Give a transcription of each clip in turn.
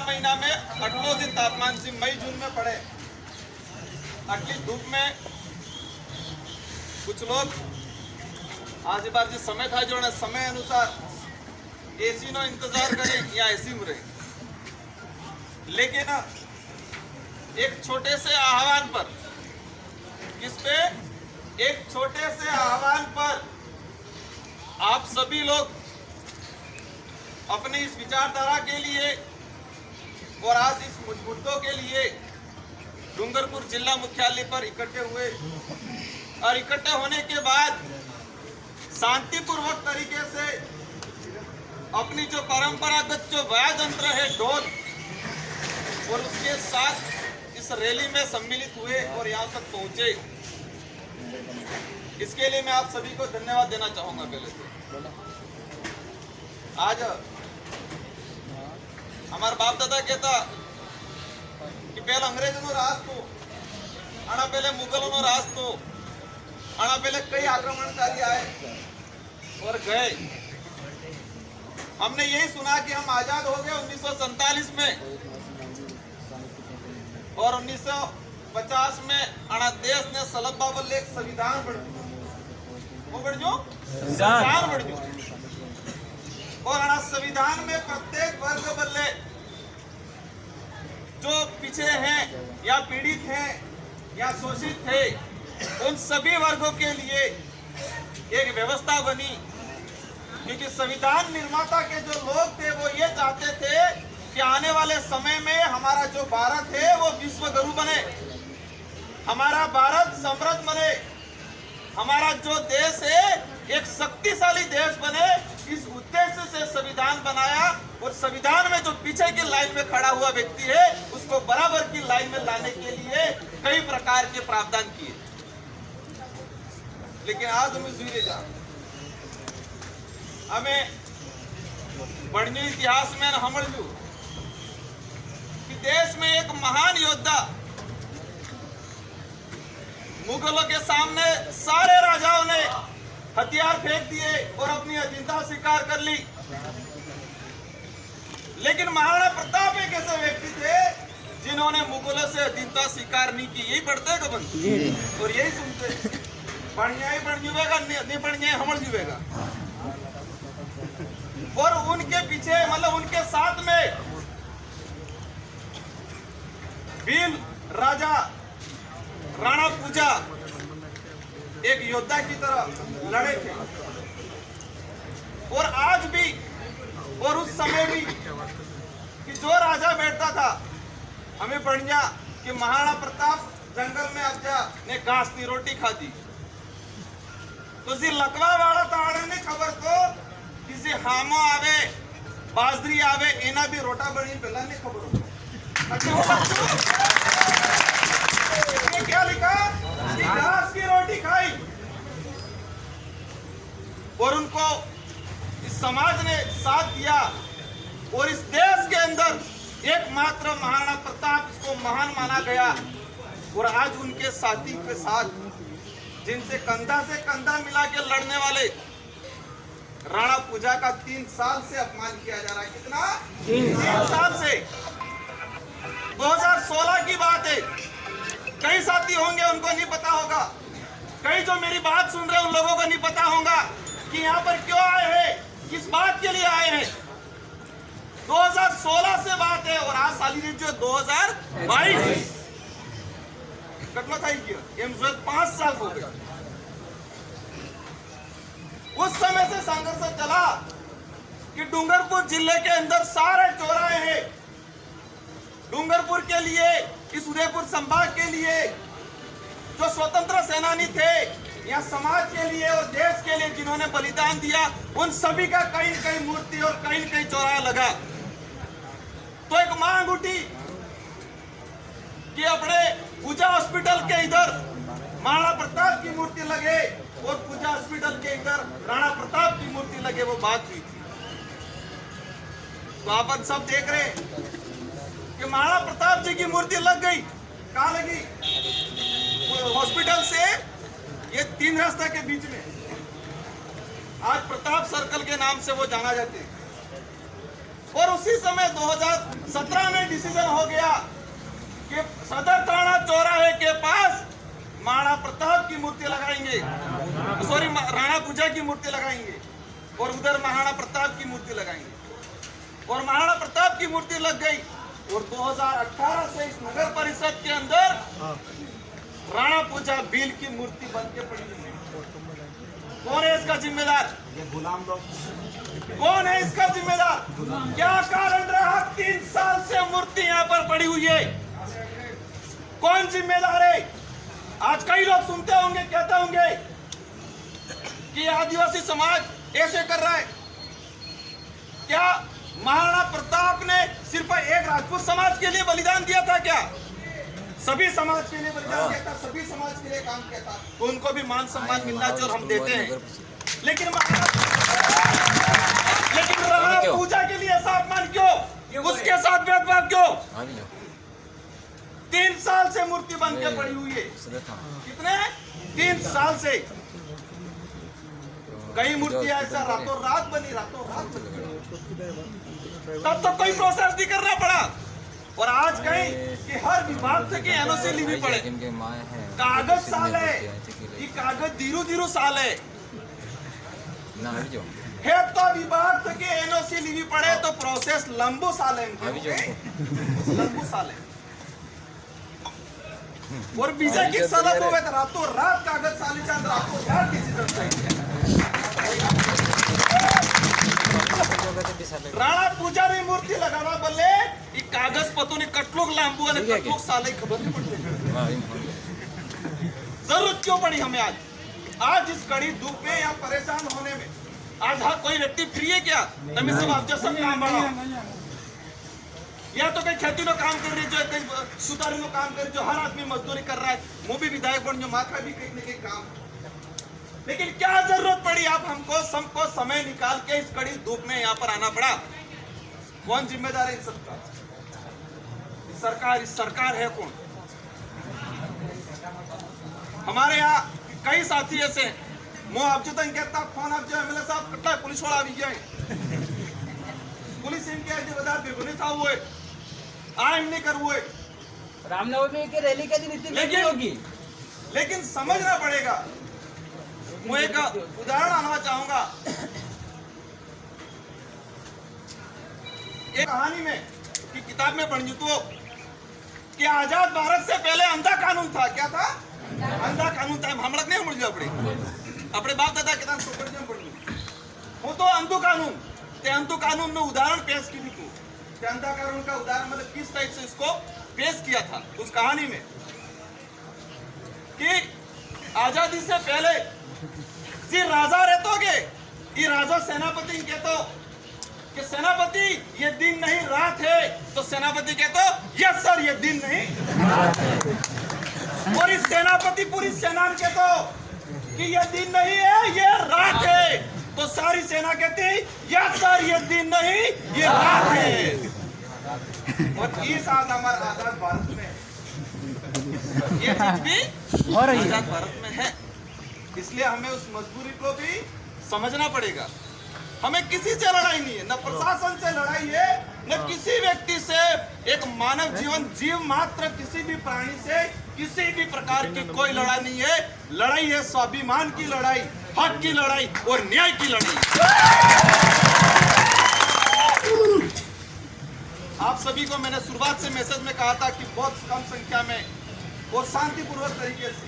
महीना में आटलो दिन तापमान से मई जून में पड़े आटली धूप में कुछ लोग आज बार जो समय था जो समय अनुसार एसी नो इंतजार करें या एसी में रहे, लेकिन एक छोटे से आह्वान पर एक छोटे से आह्वान पर आप सभी लोग अपनी इस विचारधारा के लिए और आज इस मुद्दों के लिए डूंगरपुर जिला मुख्यालय पर इकट्ठे हुए और इकट्ठे होने के बाद शांतिपूर्वक तरीके से अपनी जो परंपरागत जो वाद्य यंत्र है ढोल और उसके साथ इस रैली में सम्मिलित हुए और यहाँ तक पहुंचे। इसके लिए मैं आप सभी को धन्यवाद देना चाहूंगा। पहले तो आज हमारा बाप दादा कहता कि पहले अंग्रेजों नो राज तो आना, पहले मुगलों नो राज तो आना, पहले कई आक्रमणकारी आए और गए। हमने यही सुना कि हम आजाद हो गए 1947 में और 1950 में आना देश ने सलब बाबल एक संविधान संविधान और आना संविधान में प्रत्येक वर्ग बल्ले जो पीछे हैं या पीड़ित हैं या शोषित थे उन सभी वर्गों के लिए एक व्यवस्था बनी, क्योंकि संविधान निर्माता के जो लोग थे वो ये चाहते थे कि आने वाले समय में हमारा जो भारत है वो विश्व गुरु बने, हमारा भारत समृद्ध बने, हमारा जो देश है एक शक्तिशाली देश बने। इस उद्देश्य से संविधान बनाया और संविधान में जो पीछे की लाइन में खड़ा हुआ व्यक्ति है उसको बराबर की लाइन में लाने के लिए कई प्रकार के प्रावधान किए। लेकिन आज हमें बढ़नी इतिहास में हमलू कि देश में एक महान योद्धा मुगलों के सामने सारे राजाओं ने हथियार फेंक दिए और अपनी अधीनता स्वीकार कर ली, लेकिन महाराणा प्रताप एक ऐसे व्यक्ति थे जिन्होंने मुगलों से अधीनता स्वीकार नहीं की। यही पढ़ते का बंद और यही सुनते बढ़िया ही बढ़ जुएगा, नहीं बढ़िया हमल जुएगा। और उनके पीछे मतलब उनके साथ में भील राजा राणा पूजा एक योद्धा की तरह लड़े थे और आज भी और उस समय भी कि जो राजा बैठता था हमें बढ़िया कि महाराणा प्रताप जंगल में अब जा ने घास की रोटी खाती तो जी लकवा वाला ताड़े ने खबर तो किसी हामो आवे बाजरी आवे एना भी रोटा बनी पहला नहीं खबर ये क्या लिखा कि घास की रोटी खाई और उनको इस समाज ने साथ दिया और इस देश के अंदर एकमात्र महाराणा प्रताप इसको महान माना गया। और आज उनके साथी के साथ जिनसे कंधा से कंधा मिला के लड़ने वाले राणा पूजा का 3 साल से अपमान किया जा रहा है। कितना? 3 साल से। 2016 की बात है। कई साथी होंगे उनको नहीं पता होगा, कई जो मेरी बात सुन रहे हैं उन लोगों को नहीं पता होगा कि यहाँ पर क्यों आए हैं, किस बात के लिए आए हैं। 2016 से बात है और आज साली जो 2022 कटना था ये 5 साल हो गए। उस समय से संघर्ष चला कि डूंगरपुर जिले के अंदर सारे चौराहे हैं डूंगरपुर के लिए, इस उदयपुर संभाग के लिए जो स्वतंत्र सेनानी थे या समाज के लिए और देश के लिए जिन्होंने बलिदान दिया उन सभी का कहीं कहीं मूर्ति और कहीं कहीं चौराहा लगा। तो एक मांग उठी कि अपने पूजा हॉस्पिटल के इधर महाराणा प्रताप की मूर्ति लगे और पूजा हॉस्पिटल के इधर राणा प्रताप की मूर्ति लगे। वो बात हुई थी। तो आप सब देख रहे हैं कि महाराणा प्रताप जी की मूर्ति लग गई। कहाँ लगी? हॉस्पिटल से ये 3 रास्ता के बीच में। आज प्रताप सर्कल के नाम से वो जाना जाते हैं। और उसी समय 2017 में डिसीजन हो गया कि सदर थाना चौराहे के पास महाराणा प्रताप की मूर्ति लगाएंगे, सॉरी राणा पूजा की मूर्ति लगाएंगे और उधर महाराणा प्रताप की मूर्ति लगाएंगे। और महाराणा प्रताप की मूर्ति लग गई और 2018 से इस नगर परिषद के अंदर राणा पूजा बिल की मूर्ति बन के पड़ी हुई है। कौन है इसका जिम्मेदार? ये गुलाम लोग। कौन है इसका जिम्मेदार? क्या कारण रहा 3 साल से मूर्ति यहाँ पर पड़ी हुई है? कौन जिम्मेदार है? आज कई लोग सुनते होंगे, कहते होंगे कि आदिवासी समाज ऐसे कर रहा है। क्या महाराणा प्रताप ने सिर्फ एक राजपूत समाज के लिए बलिदान दिया था? क्या सभी समाज के लिए बलिदान दिया था? सभी समाज के लिए काम किया था? तो उनको भी मान सम्मान मिलना चाहिए और हम देते हैं। लेकिन राणा पूजा के लिए ऐसा अपमान क्यों? उसके साथ भेदभाव क्यों? 3 साल से मूर्ति बन के पड़ी हुई है। कितने? 3 साल से। कई मूर्तियां ऐसा रातों रात बनी, रातों रात बनी, तब तो कोई प्रोसेस नहीं करना पड़ा। और आज कहीं कि हर विभाग से एनओसी लेनी पड़े। कागज साल है, ये कागज धीरू साल है तो विभाग से एनओसी लेनी पड़े तो प्रोसेस लंबो साल है, लंबो साल है। और बीजा की सलाह तो रातों रात कागज साली चांद रातों रात डिसीजन राणा पूजा में मूर्ति लगाना बल्ले ये कागज पतों ने कटलोग लांबू और कटलोग साले खबर नहीं पड़ती। जरूरत क्यों पड़ी हमें आज इस कड़ी धूप में या परेशान होने में? आज हर कोई व्यक्ति फ्री है क्या? तभी सब आप जैसा काम बढ़ा या तो कहीं खेती में काम कर रही है, जो कहीं सुधारी में काम कर रही है, जो हर आदमी मजदूरी कर रहा है, वो भी विधायक बन जो माथा भी कहीं न कहीं काम। लेकिन क्या जरूरत पड़ी आप हमको सबको समय निकाल के इस कड़ी धूप में यहाँ पर आना पड़ा? कौन जिम्मेदार है इन सबका? इस सरकार है कौन? हमारे यहाँ कई साथी ऐसे मो आपजो तक कहता फोन आपजो एमएलए साहब कटला पुलिस वाला आ गया पुलिस इनके आज बता बेगुनी था हुए आम नहीं कर हुए रामनवमी की रैली के दिन इतनी होगी। लेकिन समझना पड़ेगा। मैं एक उदाहरण आना चाहूंगा। एक कहानी में कि किताब में पढ़ी तो कि आजाद भारत से पहले अंधा कानून था। क्या था? अंधा कानून था। हम लोग नहीं मुड़ जाओ अपने बाप दादा के नाम वो तो अंधु कानून ते अंधु कानून में उदाहरण पेश की थी तू अंधा कानून का उदाहरण मतलब किस टाइप से इसको पेश किया था उस कहानी में कि आजादी से पहले जी राजा रहतोगे ये राजा सेनापति कहते कि सेनापति ये दिन नहीं रात है तो सेनापति कहते यस सर ये दिन नहीं रात है। और इस सेनापति पूरी सेना कहते कि ये दिन नहीं है ये रात है तो सारी सेना कहती यस सर ये दिन नहीं ये रात है। और इस आज हमारे आजाद भारत में ये चीज भी आजाद भारत में है। इसलिए हमें उस मजबूरी को भी समझना पड़ेगा। हमें किसी से लड़ाई नहीं है, न प्रशासन से लड़ाई है न किसी व्यक्ति से। एक मानव जीवन जीव मात्र किसी भी प्राणी से किसी भी प्रकार की कोई लड़ाई नहीं है। लड़ाई है स्वाभिमान की लड़ाई, हक की लड़ाई और न्याय की लड़ाई। आप सभी को मैंने शुरुआत से मैसेज में कहा था कि बहुत कम संख्या में और शांतिपूर्वक तरीके से,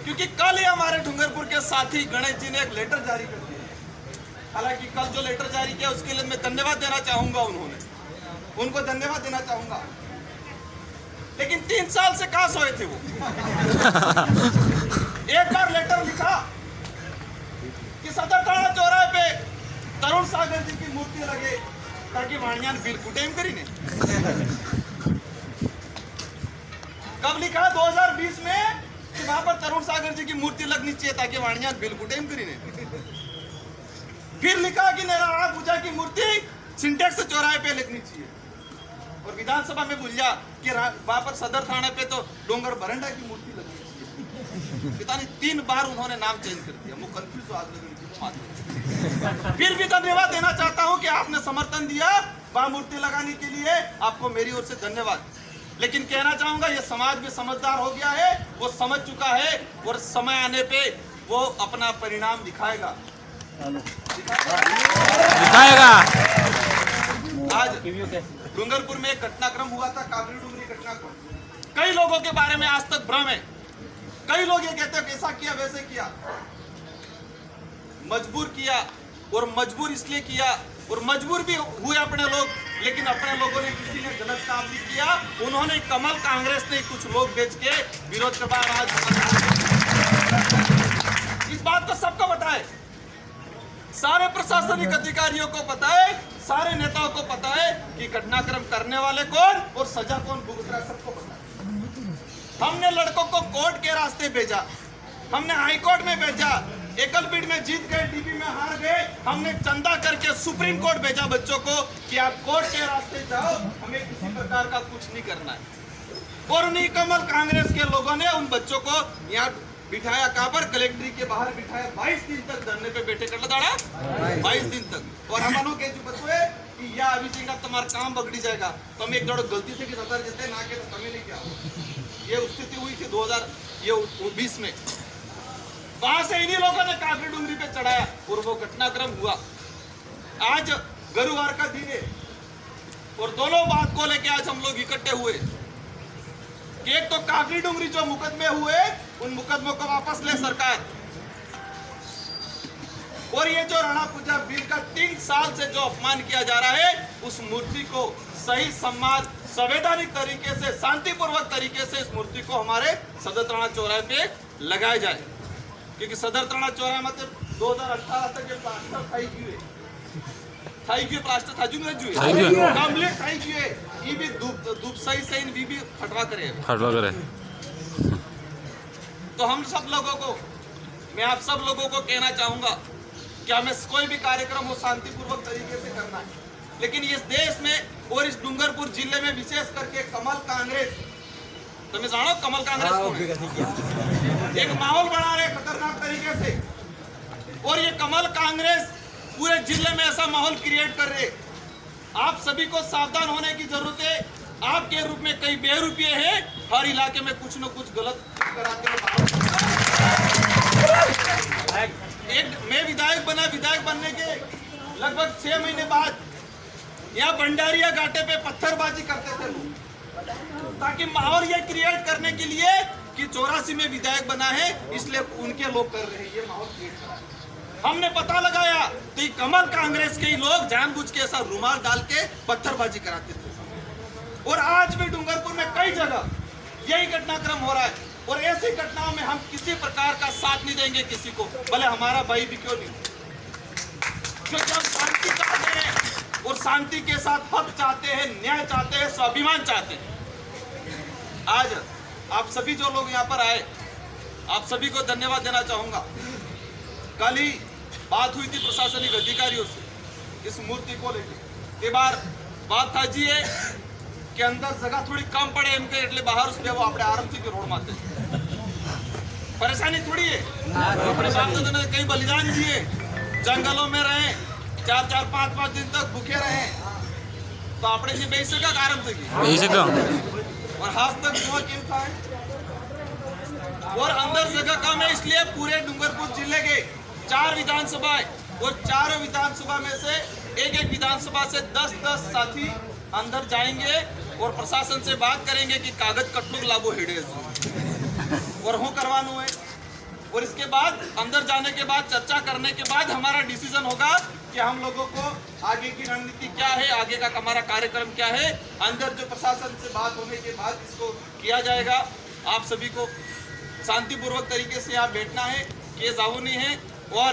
क्योंकि कल ही हमारे डूंगरपुर के साथी गणेश जी ने एक लेटर जारी कर दिया। हालांकि कल जो लेटर जारी किया उसके लिए मैं धन्यवाद देना चाहूंगा, उनको धन्यवाद देना चाहूंगा। लेकिन 3 साल से कहां सोए थे वो? एक बार लेटर लिखा कि सदर थाना चौराहे पे तरुण सागर जी की मूर्ति लगे ताकि वाणियान बिल्कुल टाइम करी ने। कब लिखा? 2020 में कि वहां पर तरुण सागर जी की मूर्ति लगनी चाहिए ताकि वाणियान बिल्कुल टाइम करी ने। फिर लिखा कि राणा पूजा की मूर्ति सिंटेक्स चौराहे पे लगनी चाहिए। और विधानसभा में भूल जा कि वहां पर सदर थाने पे तो डोंगर बरंडा की मूर्ति लगनी चाहिए। पिता ने 3 बार उन्होंने नाम चेंज कर दिया। वो कंफ्यूज हो। फिर भी धन्यवाद देना चाहता हूं कि आपने समर्थन दिया वहां मूर्ति लगाने के लिए आपको मेरी ओर से धन्यवाद। लेकिन कहना चाहूंगा ये समाज भी समझदार हो गया है, वो समझ चुका है और समय आने पे वो अपना परिणाम दिखाएगा। आज डूंगरपुर में एक घटनाक्रम हुआ था, काबरी डूंगरी घटनाक्रम। कई लोगों के बारे में आज तक भ्रम है, कई लोग ये कहते हैं ऐसा किया वैसे किया। मजबूर किया और मजबूर इसलिए किया और मजबूर भी हुए अपने लोग, लेकिन अपने लोगों ने किसी ने गलत काम भी किया। उन्होंने कमल कांग्रेस ने कुछ लोग बेच के विरोध के बाद आज इस बात को सबको पता है, सारे प्रशासनिक अधिकारियों को पता है, सारे नेताओं को पता है कि घटनाक्रम करने वाले कौन और सजा कौन भुगत रहा है, सबको पता है। हमने लड़कों को कोर्ट के रास्ते भेजा, हमने हाई कोर्ट में भेजा, एकल बिड में जीत गए, डीबी में हार गए। हमने चंदा करके सुप्रीम कोर्ट भेजा बच्चों को कि आप कोर्ट के रास्ते जाओ, हमें किसी प्रकार का कुछ नहीं करना है। और उन्हीं कमल कांग्रेस के लोगों ने उन बच्चों को यहाँ बिठाया, कहां पर? कलेक्ट्री के बाहर बिठाया। 22 दिन तक धरने पे बैठे कर दाड़ा, 22 दिन तक। और हम के जो बच्चे कि या अभी चेंगा तुम्हारा काम बगड़ी जाएगा, तो हम एक जोड़ गलती से कि सतर जते ना के तो नहीं क्या। ये स्थिति हुई थी 2020 में। वहां से इन्हीं लोगों ने काबरी डूंगरी पे चढ़ाया और वो घटनाक्रम हुआ। आज गुरुवार का दिन है और दोनों बात को लेके आज हम लोग इकट्ठे हुए कि एक तो काबरी डूंगरी जो मुकदमे हुए उन मुकदमों को वापस ले सरकार, और ये जो राणा पूजा बिल का 3 साल से जो अपमान किया जा रहा है उस मूर्ति को सही सम्मान संवैधानिक तरीके से शांतिपूर्वक तरीके से इस मूर्ति को हमारे सदर थाना चौराहे पे लगाया जाए। क्योंकि सदर थाना चौराहे मतलब 2018 तक ये प्लास्टर थाई क्यों प्लास्टर था जुए कंप्लीट थाई क्यों ये भी धूप सही से इन भी फटवा करे। तो हम सब लोगों को, मैं आप सब लोगों को कहना चाहूंगा कि हमें कोई भी कार्यक्रम हो शांतिपूर्वक तरीके से करना है। लेकिन इस देश में और इस डूंगरपुर जिले में विशेष करके कमल कांग्रेस, तुम्हें जानो कमल कांग्रेस को एक माहौल बना रहे खतरनाक तरीके से, और ये कमल कांग्रेस पूरे जिले में ऐसा माहौल क्रिएट कर रहे। आप सभी को सावधान होने की जरूरत है। आपके रूप में कई बेरुपये हैं, हर इलाके में कुछ न कुछ गलत कराते हैं। मैं विधायक बना, विधायक बनने के लगभग 6 महीने बाद यहाँ भंडारिया घाटे पे पत्थरबाजी करते थे लोग, ताकि माहौल ये क्रिएट करने के लिए कि 84 में विधायक बना है इसलिए उनके लोग कर रहे हैं ये माहौल क्रिएट कर रहे हैं। हमने पता लगाया तो ये कमल कांग्रेस के ही लोग जानबूझ के ऐसा रुमाल डाल के पत्थरबाजी कराते थे। और आज भी डूंगरपुर में कई जगह यही घटनाक्रम हो रहा है, और ऐसी घटनाओं में हम किसी प्रकार का साथ नहीं देंगे किसी को, भले हमारा भाई भी क्यों नहीं, क्योंकि हम शांति चाहते हैं और शांति के साथ हक चाहते हैं, न्याय चाहते हैं, स्वाभिमान चाहते हैं। आज आप सभी जो लोग यहाँ पर आए, आप सभी को धन्यवाद देना चाहूंगा। कल ही बात हुई थी प्रशासनिक अधिकारियों से इस मूर्ति को लेकर, बार बात था जी है कि अंदर जगह थोड़ी कम पड़े इनके એટલે બહાર ઉસ બેવો આપણે આરામથી કે રોડ માથે परेशानी थोड़ी है। अपने बाप दादा ने कई बलिदान दिए, जंगलों में रहे, 4-4, 5-5 दिन तक भूखे रहे, तो आपने जी बेच सका आराम से की और हाथ तक जो क्यों था। और अंदर जगह कम है इसलिए पूरे डूंगरपुर जिले के 4 विधानसभा और चारों विधानसभा में से एक विधानसभा से 10-10 साथी अंदर जाएंगे और प्रशासन से बात करेंगे कि कागज कटलुक लाभो हेडे और हो करवानो है। और इसके बाद अंदर जाने के बाद चर्चा करने के बाद हमारा डिसीजन होगा कि हम लोगों को आगे की रणनीति क्या है, आगे का हमारा कार्यक्रम क्या है। अंदर जो प्रशासन से बात होने के बाद इसको किया जाएगा। आप सभी को शांतिपूर्वक तरीके से यहाँ बैठना है, केस आओ नहीं है। और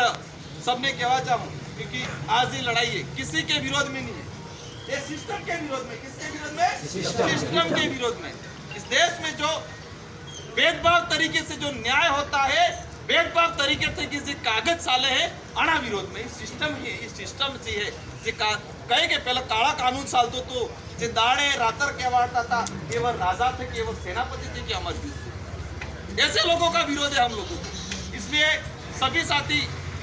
सबने कहना चाहूँ क्योंकि आज ये लड़ाई है किसी के विरोध में नहीं है, ये सिस्टम के विरोध में। किसके विरोध में? सिस्टम के विरोध में। इस देश में जो भेदभाव तरीके से जो न्याय होता है, भेदभाव तरीके से किसी कागज साले है अणा विरोध में सिस्टम ही है। इस सिस्टम से है जे कहे के पहले काला कानून सालतो तो जे दाड़े रातर कहवाता था केवल राजा थे, केवल सेनापति थे कि अमर। ऐसे लोगों का विरोध है हम लोगों को। इसलिए सभी साथी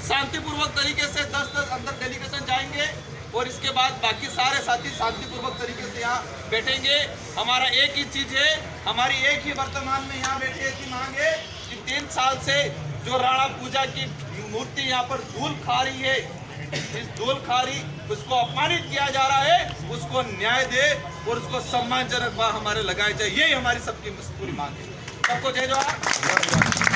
शांतिपूर्वक तरीके से 10-10 अंदर डेलीगेशन जाएंगे और इसके बाद बाकी सारे साथी शांतिपूर्वक तरीके से यहाँ बैठेंगे। हमारा एक ही चीज है, हमारी एक ही वर्तमान में यहाँ बैठे की मांग है कि 3 साल से जो राणा पूजा की मूर्ति यहाँ पर धूल खा रही है, इस धूल खा रही उसको अपमानित किया जा रहा है, उसको न्याय दे और उसको सम्मानजनक हमारे लगाए जाए। यही हमारी सबकी पूरी मांग है। सबको जय जवाहर।